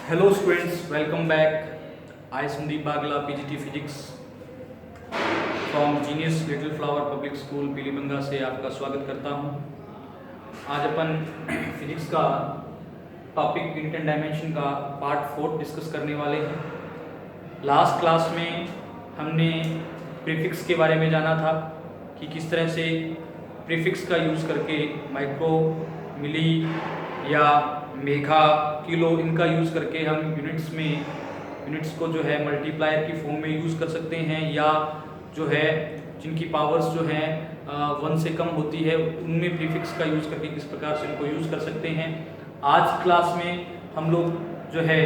Hello students, welcome back. I Sandeep Bagla, PGT Physics from Genius Little Flower Public School Pilibanga से आपका स्वागत करता हूं। आज अपन फिजिक्स का टॉपिक यूनिट एंड डायमेंशन का पार्ट 4 डिस्कस करने वाले हैं। लास्ट क्लास में हमने प्रीफिक्स के बारे में जाना था कि किस तरह से प्रीफिक्स का यूज़ करके माइक्रो, मिली या मेगा, किलो इनका यूज़ करके हम यूनिट्स को जो है मल्टीप्लायर की फॉर्म में यूज़ कर सकते हैं, या जो है जिनकी पावर्स जो हैं 1 से कम होती है उनमें प्रीफिक्स का यूज़ करके किस प्रकार से उनको यूज़ कर सकते हैं। आज क्लास में हम लोग जो है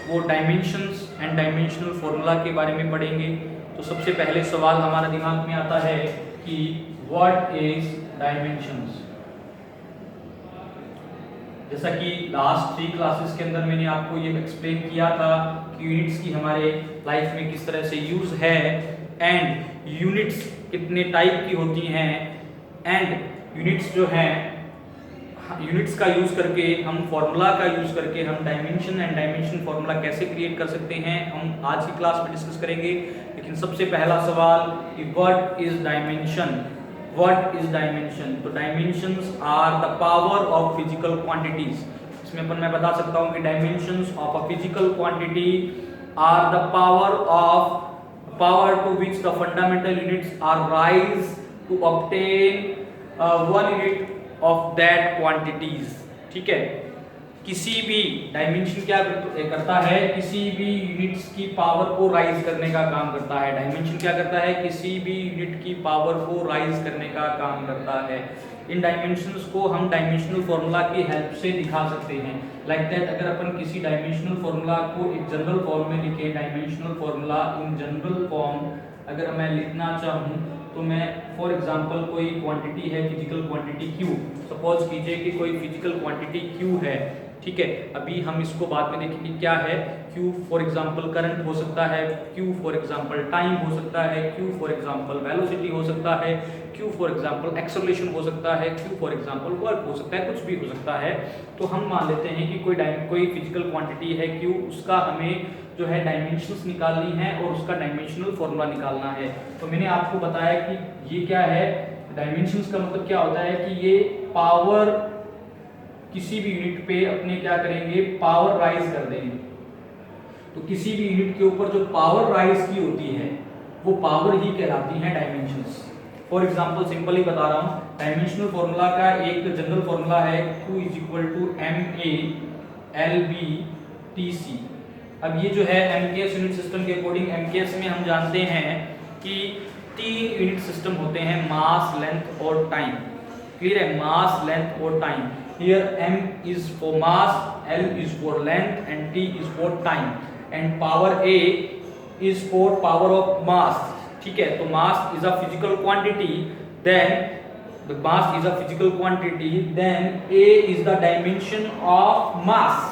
वो डायमेंशंस एंड डायमेंशनल फॉर्मूला के बारे में पढ़ेंगे। तो सबसे पहले सवाल हमारा दिमाग में आता है कि व्हाट इज डायमेंशंस। जैसा कि लास्ट 3 क्लासेस के अंदर मैंने आपको ये एक्सप्लेन किया था कि यूनिट्स की हमारे लाइफ में किस तरह से यूज़ है एंड यूनिट्स कितने टाइप की होती हैं, एंड यूनिट्स जो हैं यूनिट्स का यूज़ करके हम फॉर्मूला का यूज़ करके हम डायमेंशन एंड डायमेंशन फॉर्मूला कैसे क्रिएट कर सकते हैं हम आज की क्लास में डिस्कस करेंगे। लेकिन सबसे पहला सवाल कि what is dimension. What is dimension? तो dimensions are the power of physical quantities। इसमें मैं बता सकता हूँ कि dimensions of a physical quantity are the power to which the fundamental units are raised to obtain 1 unit of that quantities। ठीक है, किसी भी डायमेंशन क्या करता है, किसी भी यूनिट्स की पावर को राइज करने का काम करता है। डायमेंशन क्या करता है, किसी भी यूनिट की पावर को राइज करने का काम करता है। इन डायमेंशंस को हम डायमेंशनल फॉर्मूला की हेल्प से दिखा सकते हैं। लाइक दैट, अगर अपन किसी डायमेंशनल फॉर्मूला को एक जनरल फॉर्म में लिखें, dimensional formula in general form अगर मैं लिखना चाहूँ तो मैं फॉर एग्जांपल कोई क्वांटिटी है, फिजिकल क्वांटिटी Q, सपोज कीजिए कि कोई फिजिकल क्वांटिटी Q है। ठीक है, अभी हम इसको बाद में देखेंगे क्या है। Q फॉर एग्जांपल करंट हो सकता है, Q फॉर एग्जांपल टाइम हो सकता है, Q फॉर एग्जांपल वेलोसिटी हो सकता है, Q फॉर एग्जांपल एक्सेलरेशन हो सकता है, Q फॉर एग्जांपल वर्क हो सकता है, कुछ भी हो सकता है। तो हम मान लेते हैं कि कोई फिजिकल क्वांटिटी है Q, उसका हमें जो है डायमेंशंस निकालनी है और उसका डायमेंशनल फॉर्मूला निकालना है। तो मैंने आपको बताया कि ये क्या है, डायमेंशंस का मतलब क्या होता है कि ये पावर किसी भी यूनिट पे अपने क्या करेंगे, पावर राइज कर देंगे। तो किसी भी यूनिट के ऊपर जो पावर राइज की होती है वो पावर ही कहलाती है डायमेंशंस। फॉर एग्जांपल सिंपली बता रहा हूँ, डायमेंशनल फॉर्मूला का एक जनरल फॉर्मूला है Q = ma/L/b/Tc। अब ये जो है MKS यूनिट सिस्टम के अकॉर्डिंग, MKS में हम जानते हैं कि 3 यूनिट सिस्टम होते हैं, मास, लेंथ और टाइम। क्लियर है, मास, लेंथ और time. Here M is for mass, L is for length and T is for time, and power A is for power of mass। ठीक है, तो mass is a physical quantity, then the mass is a physical quantity, then A is the dimension of mass,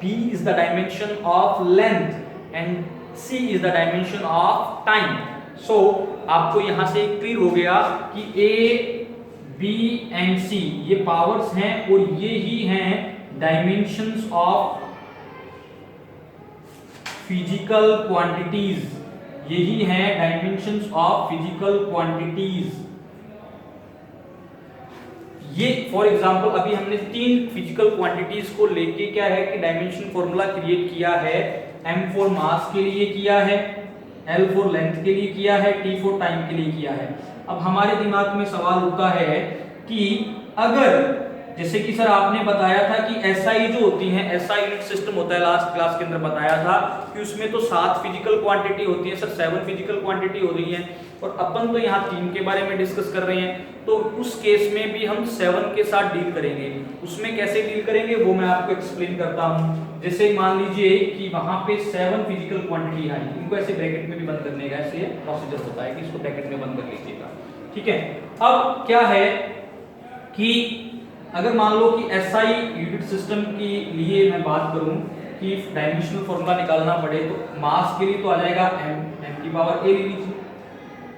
B is the dimension of length and C is the dimension of time। So आपको यहाँ से clear हो गया कि A, B and C ये powers हैं और ये ही हैं डायमेंशंस ऑफ फिजिकल क्वांटिटीज। यही हैं डायमेंशंस ऑफ फिजिकल क्वांटिटीज। ये फॉर एग्जांपल अभी हमने 3 फिजिकल क्वांटिटीज को लेके क्या है कि डायमेंशन फॉर्मूला क्रिएट किया है। M फॉर मास के लिए किया है, L फॉर लेंथ के लिए किया है, T फॉर टाइम के लिए किया है। अब हमारे दिमाग में सवाल उठता है कि अगर जैसे कि सर आपने बताया था कि SI जो होती हैं, SI यूनिट सिस्टम होता है, लास्ट क्लास के अंदर बताया था कि उसमें तो 7 फिजिकल क्वांटिटी होती है। सर 7 फिजिकल क्वांटिटी हो रही है और अपन तो यहाँ 3 के बारे में डिस्कस कर रहे हैं। तो उस केस में भी हम 7 के साथ डील करेंगे। उसमें कैसे डील करेंगे वो मैं आपको एक्सप्लेन करता हूँ। जैसे मान लीजिए कि वहां पे 7 फिजिकल क्वांटिटी आई, इनको ऐसे ब्रैकेट में भी बंद करने का ऐसे प्रोसीजर होता है कि इसको ब्रैकेट में बंद कर लीजिएगा। ठीक है, अब क्या है कि अगर मान लो कि SI यूनिट सिस्टम के लिए मैं बात करूं कि डायमेंशनल फॉर्मूला निकालना पड़े तो मास के लिए तो आ जाएगा M की पावर A ले लीजिए,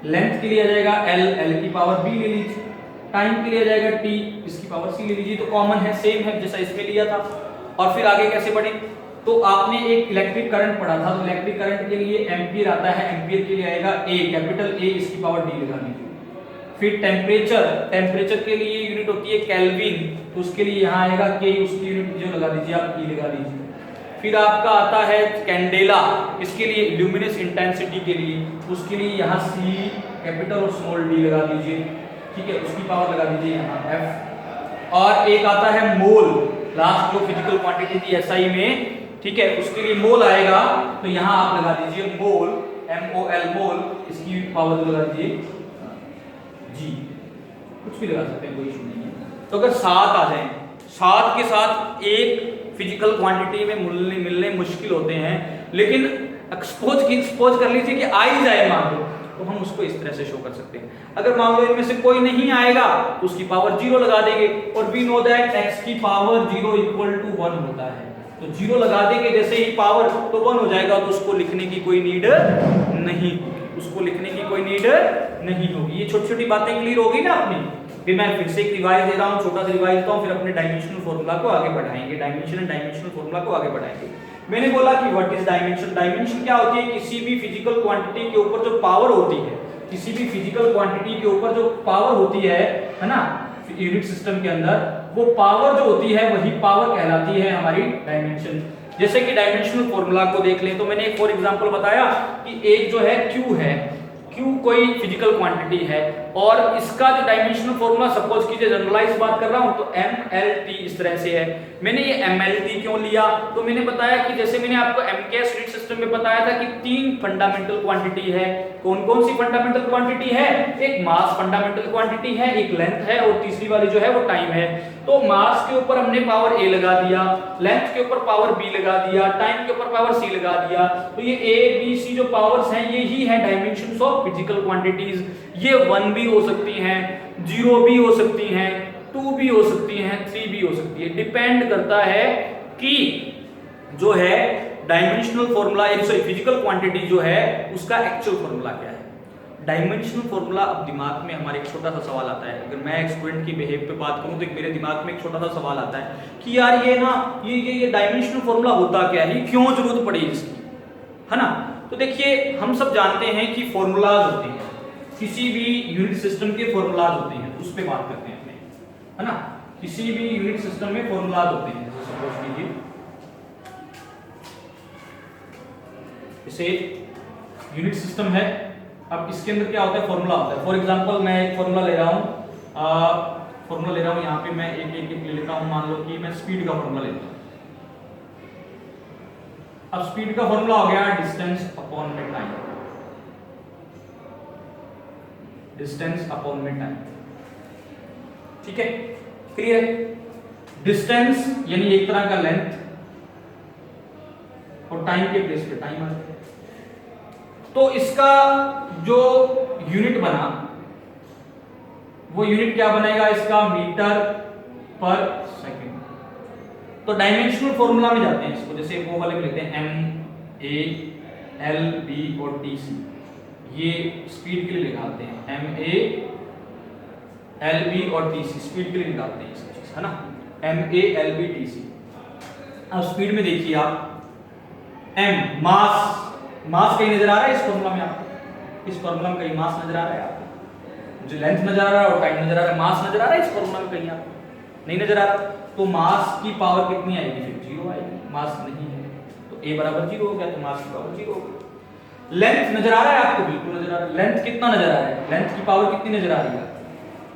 लेंथ के लिए आ जाएगा L की पावर B ले लीजिए, टाइम के लिए आ जाएगा T, इसकी पावर C ले लीजिए। तो कॉमन है, सेम है जैसा इसमें लिया था। और फिर आगे कैसे बढ़े, तो आपने एक इलेक्ट्रिक करंट पढ़ा था, तो इलेक्ट्रिक करंट के लिए एम्पियर आता है, एम्पियर के लिए आएगा ए, कैपिटल ए, इसकी पावर डी लगा दीजिए। फिर टेम्परेचर, टेम्परेचर के लिए यूनिट होती है केल्विन, तो उसके लिए यहाँ आएगा के, उसकी यूनिट जो लगा दीजिए आप ई लगा दीजिए। फिर आपका आता है कैंडेला, इसके लिए ल्यूमिनस इंटेंसिटी के लिए, उसके लिए यहाँ सी, कैपिटल और स्मॉल डी लगा दीजिए, ठीक है, उसकी पावर लगा दीजिए यहाँ एफ। और एक आता है मोल, लास्ट जो फिजिकल क्वांटिटी थी एसआई में, ठीक है, उसके लिए मोल आएगा, तो यहाँ आप लगा दीजिए मोल, MOL मोल, इसकी पावर लगा दीजिए जी, कुछ भी लगा सकते हैं, कोई इशू नहीं है। तो अगर 7 आ जाए, 7 के साथ एक फिजिकल क्वांटिटी में मिलने मुश्किल होते हैं, लेकिन एक्सपोज कर लीजिए कि आ ही जाए मान लो, तो हम उसको इस तरह से शो कर सकते हैं। अगर मान लो इनमें से कोई नहीं आएगा तो उसकी पावर 0 लगा देंगे, और वी नो दैट x की पावर 0 इक्वल टू 1 होता है, तो 0 लगा देंगे जैसे ही पावर, तो 1 हो जाएगा, तो उसको लिखने की कोई नीड नहीं, उसको लिखने की कोई नीड नहीं होगी। ये छोटी छोटी बातें क्लियर होगी ना अपनी। फिर मैं फिर से एक रिवाइज दे रहा हूँ, छोटा सा रिवाइज देता हूँ, फिर अपने डायमेंशनल फॉर्मूला को आगे बढ़ाएंगे, डायमेंशन एंड डायमेंशनल फॉर्मूला को आगे बढ़ाएंगे। मैंने बोला कि व्हाट इज डायमेंशन। डायमेंशन क्या होती है? किसी भी फिजिकल क्वांटिटी के ऊपर जो पावर होती है, किसी भी फिजिकल क्वांटिटी के ऊपर जो पावर होती है ना, यूनिट सिस्टम के अंदर, वो पावर जो होती है वही पावर कहलाती है हमारी डायमेंशन। जैसे कि डायमेंशनल फॉर्मूला को देख लें, तो मैंने एक फॉर एग्जांपल बताया कि एक जो है Q है, Q कोई फिजिकल क्वांटिटी है, और इसका जो डायमेंशनल फॉर्मूला सपोज कीजिए जनरलाइज बात कर रहा हूं, तो MLT इस तरह से है। मैंने ये MLT क्यों लिया? तो मैंने बताया कि जैसे मैंने आपको MKS यूनिट सिस्टम में बताया था कि 3 फंडामेंटल क्वांटिटी है। कौन कौन सी फंडामेंटल क्वांटिटी है? एक मास फंडामेंटल क्वांटिटी है, एक लेंथ है, और तीसरी वाली जो है वो टाइम है। तो मास के ऊपर हमने पावर A लगा दिया, लेंथ के ऊपर पावर B लगा दिया, टाइम के ऊपर पावर C लगा दिया। तो ये A B C जो पावर्स हैं, ये ही है डायमेंशंस ऑफ फिजिकल क्वांटिटीज। ये 1 भी हो सकती हैं, 0 भी हो सकती हैं, 2 भी हो सकती हैं, 3 भी हो सकती है। डिपेंड करता है कि जो है dimensional formula, sorry physical quantity जो है उसका एक्चुअल फॉर्मूला क्या है। डायमेंशनल फॉर्मूला, अब दिमाग में हमारे एक छोटा सा सवाल आता है, अगर मैं एक स्टूडेंट की बिहेव पे बात करूं तो एक मेरे दिमाग में एक छोटा सा सवाल आता है कि यार ये ना ये डायमेंशनल फॉर्मूला होता क्या है, क्यों जरूरत पड़ी इसकी, है ना। तो देखिए हम सब जानते हैं कि फॉर्मूलाज होते हैं, किसी भी यूनिट सिस्टम के फॉर्मूलाज होते हैं, उस पे बात करते हैं अपने, है ना। किसी भी यूनिट सिस्टम में फॉर्मूलाज होते हैं, जैसे सपोज कीजिए इसे यूनिट सिस्टम है, अब इसके अंदर क्या होता है, फॉर्मूला होता है। फॉर एग्जांपल मैं एक फॉर्मूला ले रहा हूं, यहाँ पे मैं एक ले लेता हूं, मान लो कि मैं स्पीड का फॉर्मूला लेता हूं। अब स्पीड का फॉर्मूला हो गया डिस्टेंस अपॉन में टाइम, डिस्टेंस अपॉन में टाइम, ठीक है, क्लियर। डिस्टेंस यानी एक तरह का लेंथ, और टाइम के प्लेस पे टाइम आ गया। तो इसका जो यूनिट बना, वो यूनिट क्या बनेगा इसका, मीटर पर सेकंड। तो डायमेंशनल फॉर्मूला में जाते हैं इसको, जैसे वो वाले में लेते हैं MA LB और TC, ये स्पीड के लिए निकालते हैं, MA LB और TC स्पीड के लिए निकालते हैं इसकी चीज, है ना, MA LB TC। अब स्पीड में देखिए आप, M मास कहीं नजर आ रहा है इस फॉर्मूला में आपको, इस फॉर्मूला में कहीं मास नजर आ रहा है आपको, जो लेंथ नजर आ रहा है और टाइम नजर आ रहा है, मास नजर आ रहा है इस फॉर्मूला में कहीं आपको नहीं नजर आ रहा। तो मास की पावर कितनी आएगी, फिर 0 आएगी, मास नहीं है तो A बराबर 0 हो गया, तो मास की पावर 0 हो गई। लेंथ नजर आ रहा है आपको, बिल्कुल नजर आ रहा है। लेंथ कितना नजर आ रहा है, लेंथ की पावर कितनी नजर आ रही है,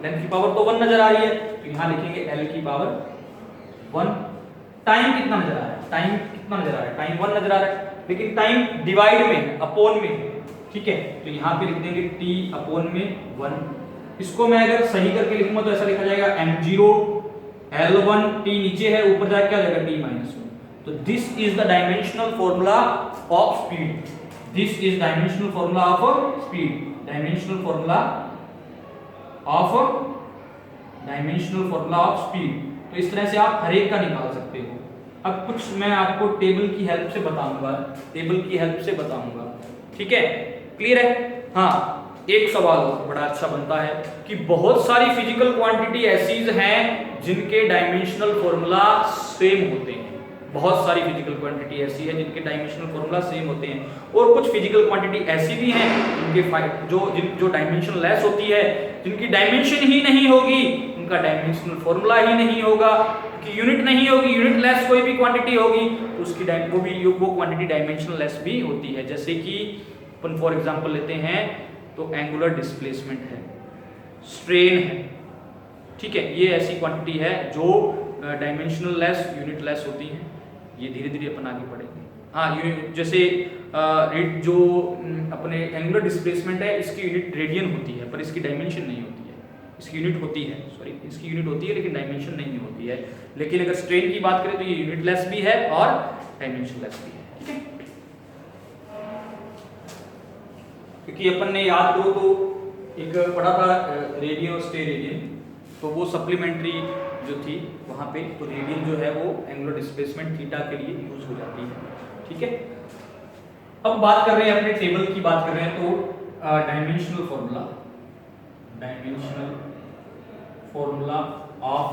लेंथ की पावर तो 1 नजर आ रही है, तो यहां लिखेंगे L की पावर 1। टाइम कितना नजर आ रहा है, टाइम कितना नजर आ रहा है, टाइम 1 नजर आ रहा है, लेकिन टाइम डिवाइड में, अपॉन में, ठीक है, तो यहां पे लिख देंगे T अपॉन में 1। इसको मैं अगर सही करके लिखूंगा तो ऐसा लिखा जाएगा M0 L1, T नीचे है, ऊपर जाके क्या जाएगा T-1। तो this is the dimensional formula of speed, this is dimensional formula of speed, dimensional formula of speed. तो इस तरह से आप हर एक का निकाल सकते हो। अब कुछ मैं आपको टेबल की हेल्प से बताऊंगा, ठीक है, क्लियर है। हाँ, एक सवाल बड़ा अच्छा बनता है कि बहुत सारी फिजिकल क्वांटिटी ऐसी हैं जिनके डायमेंशनल फॉर्मूला सेम होते हैं, बहुत सारी फिजिकल क्वांटिटी ऐसी है जिनके डायमेंशनल फॉर्मूला सेम होते हैं, और कुछ फिजिकल क्वांटिटी ऐसी भी हैं जिनके जो डायमेंशन लेस होती है, जिनकी डायमेंशन ही नहीं होगी, उनका डायमेंशनल फॉर्मूला ही नहीं होगा, कि यूनिट नहीं होगी, यूनिट लेस कोई भी क्वांटिटी होगी तो उसकी वो क्वांटिटी डायमेंशनल लेस भी होती है। जैसे कि अपन फॉर एग्जांपल लेते हैं तो एंगुलर डिस्प्लेसमेंट है, स्ट्रेन है, ठीक है, ये ऐसी क्वांटिटी है जो डायमेंशनल लेस यूनिट लेस होती हैं। ये धीरे धीरे अपन आगे पढ़ेंगे। हाँ, जैसे जो अपने एंगुलर डिस्प्लेसमेंट है इसकी यूनिट रेडियन होती है पर इसकी डायमेंशन नहीं होती है, इसकी यूनिट होती है, सॉरी इसकी यूनिट होती है लेकिन डायमेंशन नहीं होती है। लेकिन अगर स्ट्रेन की बात करें तो ये यूनिट लेस भी है और डायमेंशन लेस भी है, ठीक है। क्योंकि अपन ने याद करो तो एक पढ़ा था रेडियन और स्टे रेडियन, तो वो सप्लीमेंट्री जो थी वहां पे, तो रेडियन जो है वो एंगुलर डिस्प्लेसमेंट थीटा के लिए यूज हो जाती है, ठीक है। अब बात कर रहे हैं अपने टेबल की बात कर रहे हैं तो dimensional formula of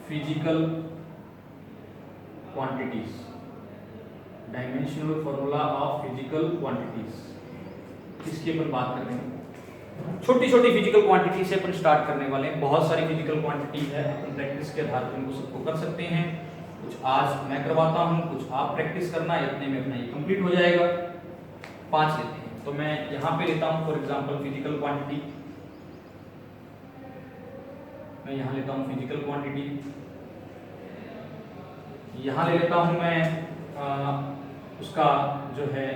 physical quantities, dimensional formula of physical quantities, इसकी अपन बात कर रहे हैं। छोटी छोटी फिजिकल क्वांटिटी से अपन स्टार्ट करने वाले हैं। बहुत सारी फिजिकल क्वांटिटी है, अपन प्रैक्टिस के आधार पर इनको सबको कर सकते हैं। कुछ आज मैं करवाता हूं, कुछ आप प्रैक्टिस करना, इतने में अपना ये कंप्लीट हो जाएगा। 5 लेते हैं, तो मैं यहां पे लेता हूं फॉर एग्जांपल फिजिकल क्वांटिटी, मैं यहां लेता हूं फिजिकल क्वांटिटी, यहां ले लेता हूं मैं उसका जो है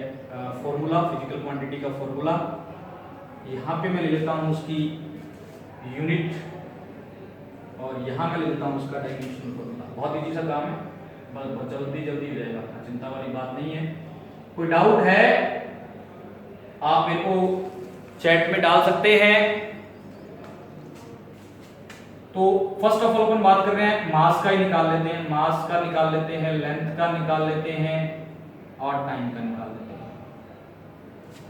फॉर्मूला, फिजिकल क्वांटिटी का फॉर्मूला, यहाँ पे मैं ले लेता हूँ उसकी यूनिट, और यहाँ मैं ले लेता हूँ उसका डायमेंशनल फॉर्मूला। बहुत इजी सा काम है, बहुत जल्दी जल्दी हो जाएगा, चिंता वाली बात नहीं है। कोई डाउट है आप मेरे को चैट में डाल सकते हैं। तो फर्स्ट ऑफ ऑल अपन बात कर रहे हैं मास का ही निकाल लेते हैं, मास का निकाल लेते हैं, लेंथ का निकाल लेते हैं और टाइम का निकाल लेते हैं।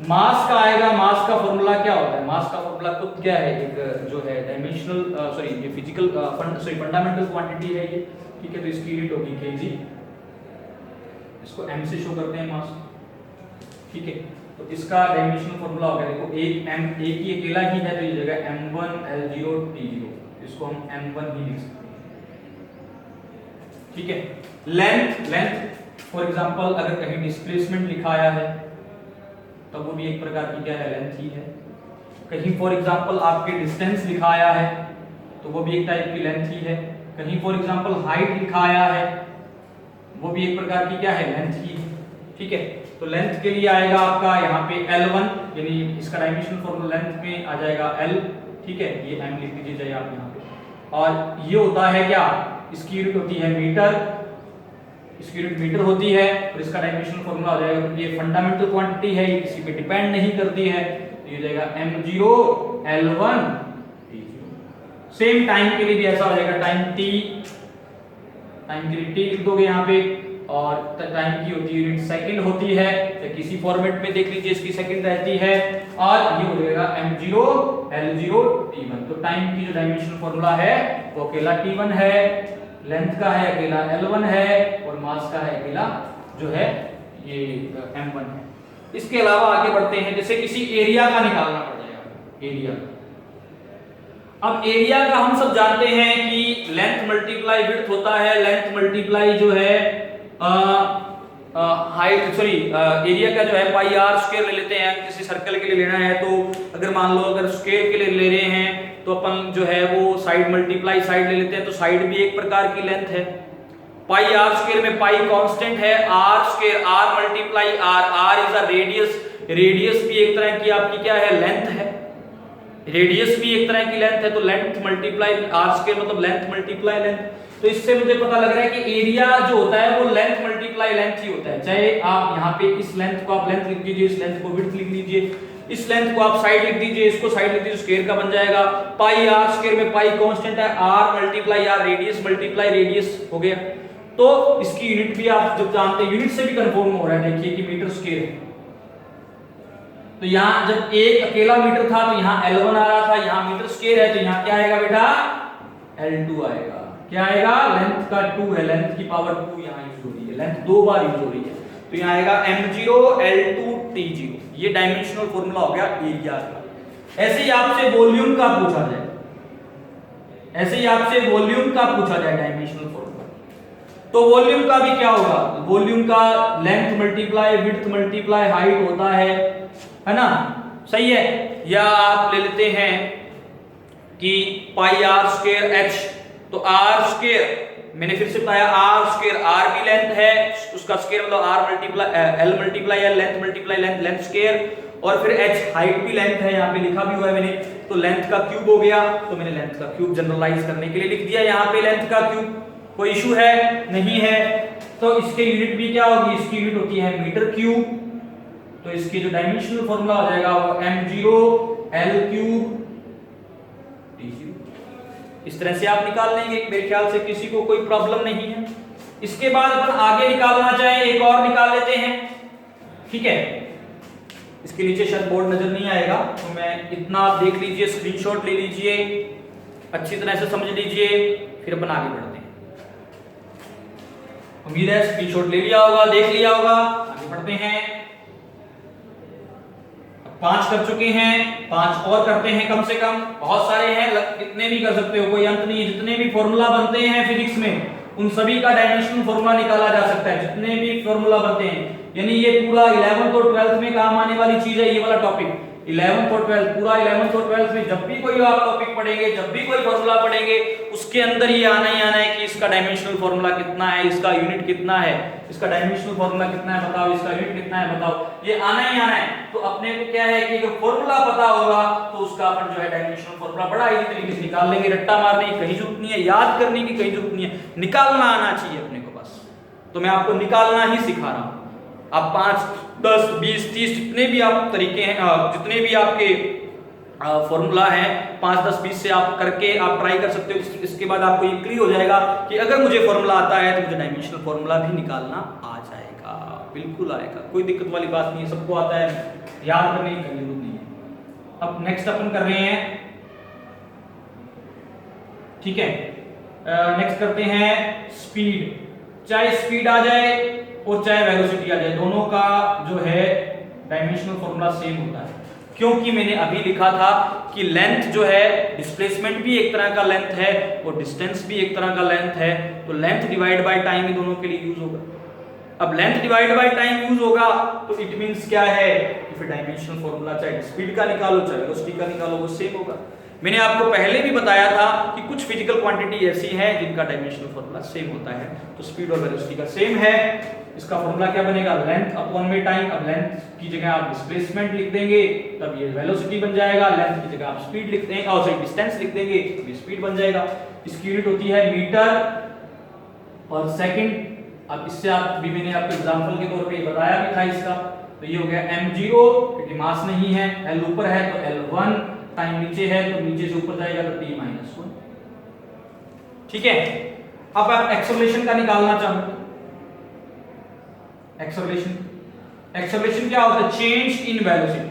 मास का आएगा, मास का फॉर्मूला क्या होता है? मास का फॉर्मूला खुद क्या है, एक जो है डायमेंशनल सॉरी ये फिजिकल फंडामेंटल क्वांटिटी है ये, ठीक है। तो इसकी यूनिट होगी केजी, इसको एम से शो करते हैं मास, ठीक है। तो इसका डायमेंशनल फॉर्मूला होगा, देखो एक एम, एक ही अकेला ही है तो ये जगह m1 l0 t0, इसको हम m1 ही लिख सकते हैं, ठीक है। लेंथ फॉर एग्जांपल अगर कहीं डिस्प्लेसमेंट लिखा आया है तो वो भी एक प्रकार की क्या है, लेंथ ही है। कहीं फॉर एग्जांपल आपके डिस्टेंस लिखा आया है तो वो भी एक टाइप की लेंथ ही है। कहीं फॉर एग्जांपल हाइट लिखा आया है वो भी एक प्रकार की क्या है, लेंथ ही है, ठीक है। तो लेंथ के लिए आएगा आपका यहाँ पे L1, यानी इसका डायमेंशनल फॉर्मूला लेंथ में आ जाएगा L, ठीक है। ये m लिख दीजिए जाए आप यहाँ पे, और ये होता है क्या, इसकी यूनिट होती है मीटर, इसकी यूनिट मीटर होती है, और इसका डायमेंशनल फॉर्मूला हो जाएगा, क्योंकि ये फंडामेंटल क्वांटिटी है, ये किसी पे डिपेंड नहीं करती है, तो ये जाएगा m0 L1 t0। Same time के लिए भी ऐसा हो जाएगा, टाइम t, टाइम के लिए t लिख दोगे यहाँ पे, और टाइम की होती है यूनिट सेकंड होती है, तो किसी फॉर्मेट में देख लीजिए इसकी सेकंड रहती है, और ये हो जाएगा m0 L0 t1। तो टाइम की जो डायमेंशनल फॉर्मूला है वो अकेला t1 है, लेंथ का है अकेला L1 है, और मास का है अकेला जो है ये m1 है। इसके अलावा आगे बढ़ते हैं, जैसे किसी एरिया का निकालना पड़ जाएगा, एरिया। अब एरिया का हम सब जानते हैं कि लेंथ मल्टीप्लाई विड्थ होता है, लेंथ मल्टीप्लाई जो है हाइट, सॉरी एरिया का जो है पाई आर स्क्वायर ले लेते हैं। किसी सर्कल के लिए लेना है तो अगर मान लो अगर स्क्वायर के लिए ले रहे हैं तो अपन जो है वो साइड मल्टीप्लाई साइड ले लेते हैं, तो साइड भी एक प्रकार की लेंथ है। पाई आर स्क्वायर में पाई कांस्टेंट है, R square R multiply R, R is a radius, radius भी एक तरह की आपकी क्या है, लेंथ है, रेडियस भी एक तरह की लेंथ है। तो लेंथ मल्टीप्लाई आर स्क्वायर मतलब लेंथ मल्टीप्लाई लेंथ। तो इससे मुझे पता लग रहा है कि एरिया जो होता है वो लेंथ मल्टीप्लाई लेंथ ही होता है। चाहे आप यहाँ पे इस लेंथ को आप लेंथ लिख दीजिए, इस लेंथ को विड्थ लिख लीजिए, इस लेंथ को आप साइड लिख दीजिए, इसको साइड लिख दीजिए, स्क्वायर का बन जाएगा। पाई आर स्क्वायर में पाई कांस्टेंट है, R multiply R, radius multiply radius हो गया। तो इसकी यूनिट भी आप जब जानते हैं, यूनिट से भी कंफर्म हो रहा है, देखिए कि मीटर स्क्वायर है। तो यहाँ जब एक अकेला मीटर था तो यहाँ L1 आ रहा था, यहाँ मीटर स्क्वायर है तो यहाँ क्या आएगा बेटा, L2 आएगा। क्या आएगा, लेंथ का 2 है, लेंथ की पावर 2 यहाँ यूज हो रही है, लेंथ 2 बार यूज हो रही है, तो यहाँ आएगा m0 L2 T0। ये डायमेंशनल फॉर्मूला हो गया एरिया का। ऐसे ही आपसे वॉल्यूम का पूछा जाए, ऐसे ही आपसे वॉल्यूम का पूछा जाए डायमेंशनल फॉर्मूला, तो वॉल्यूम का भी क्या होगा, वॉल्यूम का length multiply width multiply height होता है ना, सही है। या आप ले लेते हैं कि पाई आर स्क्वायर एच, तो आर स्क्वायर मैंने फिर से बताया, आर स्क्वायर, आर की लेंथ है, उसका स्क्वायर मतलब R multiply L multiply L, length multiply length, length square, और फिर एच हाइट भी लेंथ है, यहाँ पे लिखा भी हुआ है मैंने, तो लेंथ का क्यूब हो गया, तो मैंने लेंथ का क्यूब जनरलाइज करने के लिए लिख दिया यहाँ पे लेंथ का क्यूब। कोई इशू है नहीं है। तो इसके यूनिट भी क्या होगी, इसकी यूनिट होती है मीटर क्यूब, तो इसकी जो डायमेंशनल फॉर्मूला हो जाएगा वो m0 L3 T0। इस तरह से आप निकाल लेंगे, मेरे ख्याल से किसी को कोई प्रॉब्लम नहीं है। इसके बाद अपन आगे निकालना चाहें, एक और निकाल लेते हैं, ठीक है। इसके नीचे शायद बोर्ड नजर नहीं आएगा, तो मैं इतना आप देख लीजिए, स्क्रीनशॉट ले लीजिए, अच्छी तरह से समझ लीजिए, फिर अपन आगे बढ़ते हैं। उम्मीद है स्क्रीनशॉट ले लिया होगा, देख लिया होगा। आगे बढ़ते हैं, 5 कर चुके हैं, 5 और करते हैं, कम से कम बहुत सारे हैं, कितने भी कर सकते हो, कोई अंत नहीं है। जितने भी फॉर्मूला बनते हैं फिजिक्स में, उन सभी का डायमेंशनल फॉर्मूला निकाला जा सकता है, जितने भी फॉर्मूला बनते हैं। यानी ये पूरा 11th और 12th में काम आने वाली चीज है, ये वाला टॉपिक 11th और 12th, पूरा 11th और 12th में जब भी कोई आप टॉपिक पढ़ेंगे, जब भी कोई फॉर्मूला पढ़ेंगे, उसके अंदर ये आना ही आना है कि इसका डायमेंशनल फॉर्मूला कितना है, इसका यूनिट कितना है, इसका डायमेंशनल फॉर्मूला कितना है बताओ, इसका यूनिट कितना है बताओ, ये आना ही आना है। तो अपने को क्या है कि अगर फॉर्मूला पता होगा तो उसका अपन जो है डायमेंशनल फॉर्मूला बड़ा इजी तरीके से निकाल लेंगे। रट्टा मारने की कहीं जरूरत नहीं है, याद करने की कहीं जरूरत नहीं है, निकालना आना चाहिए अपने को बस। तो मैं आपको निकालना ही सिखा रहा हूं। आप 5, 10, 20, 30 जितने भी आप तरीके हैं, जितने भी आपके फॉर्मूला है 5, 10, 20 से आप करके आप ट्राई कर सकते हो। इसके बाद आपको ये क्लियर हो जाएगा कि अगर मुझे फॉर्मूला आता है तो मुझे डायमेंशनल फॉर्मूला भी निकालना आ जाएगा, बिल्कुल आएगा, कोई दिक्कत वाली बात नहीं है, सबको आता है, याद करने की जरूरत नहीं है। अब नेक्स्ट अपन कर रहे हैं, ठीक है, नेक्स्ट करते हैं स्पीड। चाहे स्पीड आ जाए और चाहे वेलोसिटी आ जाए, दोनों का जो है डायमेंशनल फॉर्मूला सेम होता है, क्योंकि मैंने अभी लिखा था कि लेंथ जो है, डिस्प्लेसमेंट भी एक तरह का लेंथ है और डिस्टेंस भी एक तरह का लेंथ है, तो लेंथ डिवाइड बाय टाइम ही दोनों के लिए यूज होगा। अब length divide by time use होगा तो इट मींस क्या है कि फिर डायमेंशनल फॉर्मूला चाहे स्पीड का निकालो चाहे वेलोसिटी का निकालो वो सेम होगा। मैंने आपको पहले भी बताया था कि कुछ फिजिकल क्वांटिटी ऐसी हैं जिनका डायमेंशनल फॉर्मूला सेम होता है, तो स्पीड और वेलोसिटी का सेम है। इसका फॉर्मूला क्या बनेगा, लेंथ अपॉन में टाइम। अब लेंथ की जगह आप डिस्प्लेसमेंट लिख देंगे तब ये वेलोसिटी बन जाएगा, लेंथ की जगह आप स्पीड लिख देंगे और सॉरी डिस्टेंस लिख देंगे तो ये स्पीड बन जाएगा। इसकी यूनिट होती है मीटर पर सेकंड। अब इससे आप भी मैंने आपको एग्जांपल के तौर पे बताया भी था इसका, तो ये हो गया m0 क्योंकि मास नहीं है, l ऊपर है तो l1, टाइम नीचे है तो नीचे से ऊपर जाएगा तो t-1, ठीक है। अब आप एक्सेलरेशन का निकालना चाहो, एक्सेलरेशन क्या होता है, change in velocity,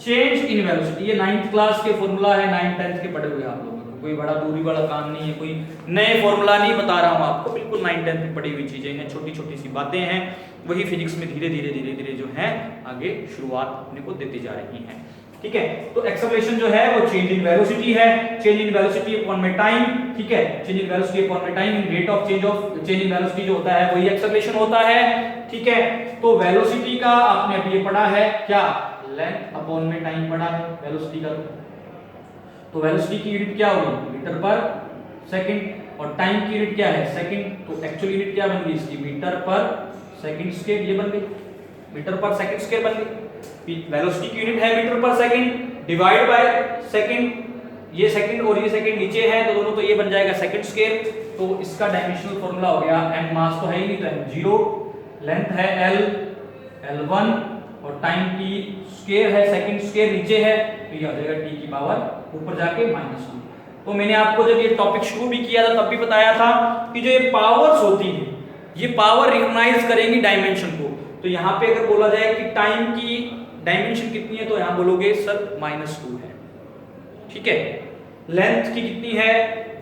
change in velocity. ये 9th क्लास के फॉर्मूला है, 9th 10th के पढ़े हुए आप लोगों को, कोई बड़ा दूरी वाला काम नहीं है, कोई नए फॉर्मूला नहीं बता रहा हूं आपको, बिल्कुल 9th 10th में पढ़ी हुई चीजें हैं, छोटी छोटी सी बातें हैं, वही फिजिक्स में धीरे धीरे जो है आगे शुरुआत अपने को देती जा रही है, ठीक है। तो एक्सेलरेशन जो है वो चेंज इन वेलोसिटी है, चेंज इन वेलोसिटी अपॉन में टाइम, ठीक है, चेंज इन वेलोसिटी अपॉन में time, rate of change in velocity जो होता है वही एक्सेलरेशन होता है, ठीक है। तो वेलोसिटी का आपने अभी ये पढ़ा है क्या, लेंथ अपॉन में टाइम पढ़ा है वेलोसिटी का, तो वेलोसिटी की यूनिट क्या होगी, मीटर पर सेकंड, और टाइम की यूनिट क्या है, सेकंड, तो एक्चुअल यूनिट क्या बन गई इसकी, मीटर पर सेकंड स्क्वायर, ये बन गई मीटर पर सेकंड स्क्वायर बन गई। वेलोसिटी की यूनिट है मीटर पर सेकंड डिवाइड बाय सेकंड, ये सेकंड और ये सेकंड नीचे है तो दोनों, तो ये बन जाएगा सेकंड स्क्वायर। तो इसका डायमेंशनल फॉर्मूला हो गया, m मास तो है ही नहीं तो m0, लेंथ है l1 और टाइम t स्क्वायर है, सेकंड स्क्वायर नीचे है तो ये आ जाएगा t की पावर ऊपर जाके -1। तो मैंने आपको जब ये टॉपिक शुरू भी किया था तब भी बताया था कि जो ये पावर्स होती है ये पावर रिकॉग्नाइज करेंगी डायमेंशन को। तो यहाँ पे अगर बोला जाए कि टाइम की डायमेंशन कितनी है तो यहाँ बोलोगे सर -2 है, ठीक है। लेंथ की कितनी है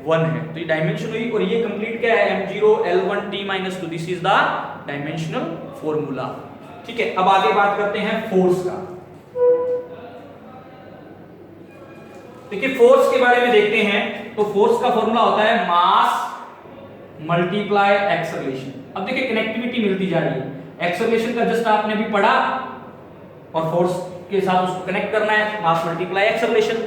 1 है, तो ये डायमेंशन हुई। और ये कंप्लीट क्या है m0 L1 t - 2, this is the dimensional formula. ठीक है, अब आगे बात करते हैं फोर्स का। देखिए फोर्स के बारे में देखते हैं, तो फोर्स का फॉर्मूला होता है मास मल्टीप्लाई एक्सेलरेशन। अब देखिए कनेक्टिविटी मिलती जा रही है, एक्सेलरेशन का जस्ट आपने अभी पढ़ा और फोर्स के साथ उसको कनेक्ट करना है, मास मल्टीप्लाई एक्सेलरेशन।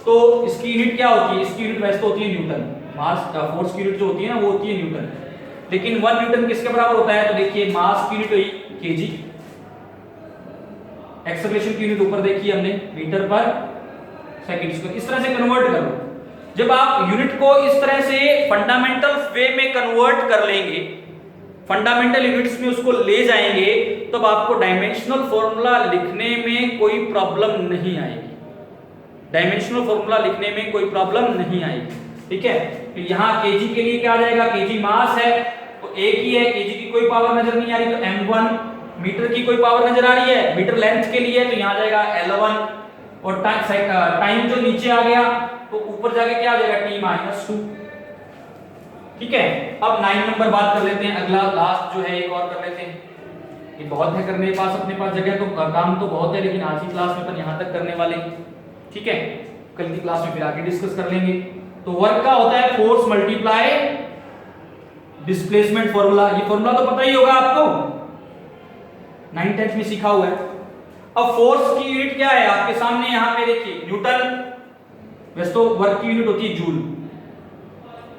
तो इसकी यूनिट क्या होती है, इसकी यूनिट वैसे तो होती है न्यूटन, मास फोर्स की यूनिट जो होती है ना वो होती है न्यूटन, लेकिन 1 न्यूटन किसके बराबर होता है, तो देखिए मास की यूनिट हुई केजी, एक्सेलरेशन की यूनिट ऊपर देखिए हमने मीटर पर सेकंड स्क्वायर। इस तरह से कन्वर्ट करो, जब आप यूनिट को इस तरह से फंडामेंटल वे में कन्वर्ट कर लेंगे, फंडामेंटल यूनिट्स में उसको ले जाएंगे, तब आपको डायमेंशनल फॉर्मूला लिखने में कोई प्रॉब्लम नहीं आएगी, डायमेंशनल फॉर्मूला लिखने में कोई प्रॉब्लम नहीं आएगी। ठीक है, तो यहाँ केजी के लिए क्या आ जाएगा, केजी मास है तो एक ही है, केजी की कोई पावर नजर नहीं आ रही तो m1, मीटर की कोई पावर नजर आ रही है, मीटर लेंथ के लिए तो यहाँ आ जाएगा L1, और टाइम जो नीचे आ गया तो ऊपर जाके क्या आ जाएगा t - 2। ठीक है, अब 9 नंबर बात कर लेते हैं, अगला लास्ट जो है एक और कर लेते हैं, ये बहुत है करने के पास, अपने पास जगह तो काम तो बहुत है, लेकिन आज की क्लास में अपन यहाँ तक करने वाले हैं। ठीक है, कल की क्लास में फिर आगे डिस्कस कर लेंगे। तो वर्क का होता है फोर्स मल्टीप्लाई डिस्प्लेसमेंट फॉर्मूला, ये फॉर्मूला तो पता ही होगा आपको, 9th 10th में सीखा हुआ है। अब फोर्स की यूनिट क्या है आपके सामने यहाँ पे देखिए, न्यूटन, वैसे तो वर्क की यूनिट होती है जूल,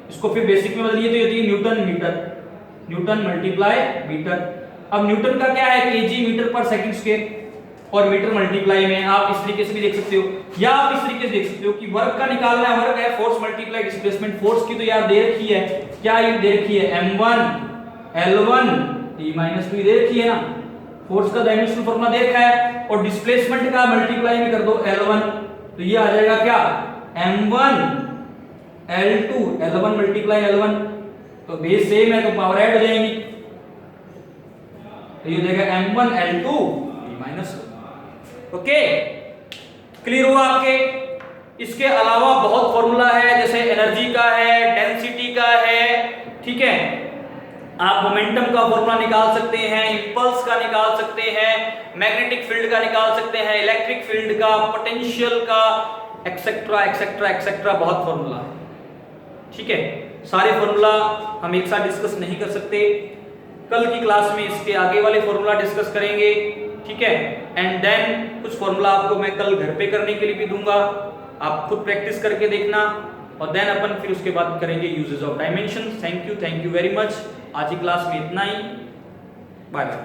इसको फिर बेसिक में बदलिए तो ये होती है newton meter, newton multiply meter. अब न्यूटन का क्या है केजी मीटर पर सेकंड स्क्वायर, और मीटर मल्टीप्लाई में आप इस तरीके से भी देख सकते हो, या आप इस तरीके से देख सकते हो कि वर्क का निकालना है, वर्क है फोर्स मल्टीप्लाई डिस्प्लेसमेंट। फोर्स की तो यार दे रखी है, क्या ये दे रखी है m1 L1 t - 2 दे रखी है ना, फोर्स का डायमेंशनल फॉर्मूला दे रखा है, और डिस्प्लेसमेंट का मल्टीप्लाई में कर दो L1, तो ये आ जाएगा क्या m1 L2, L1 multiply L1, तो बेस सेम है तो पावर ऐड हो जाएंगी, तो ये हो जाएगा m1 L2 t - 2। Okay, clear हुआ आपके? इसके अलावा बहुत फॉर्मूला है, जैसे एनर्जी का है, डेंसिटी का है, ठीक है, आप मोमेंटम का फॉर्मूला निकाल सकते हैं, इंपल्स का निकाल सकते हैं, मैग्नेटिक फील्ड का निकाल सकते हैं, इलेक्ट्रिक फील्ड का, पोटेंशियल का, एक्सेट्रा एक्सेट्रा एक्सेट्रा, बहुत फॉर्मूला है। ठीक है, सारे फॉर्मूला हम एक साथ डिस्कस नहीं कर सकते, कल की क्लास में इसके आगे वाले फॉर्मूला डिस्कस करेंगे। ठीक है, एंड देन कुछ फॉर्मूला आपको मैं कल घर पे करने के लिए भी दूंगा, आप खुद प्रैक्टिस करके देखना, और देन अपन फिर उसके बाद करेंगे uses of dimension. Thank you very much. आज की क्लास में इतना ही, बाय बाय।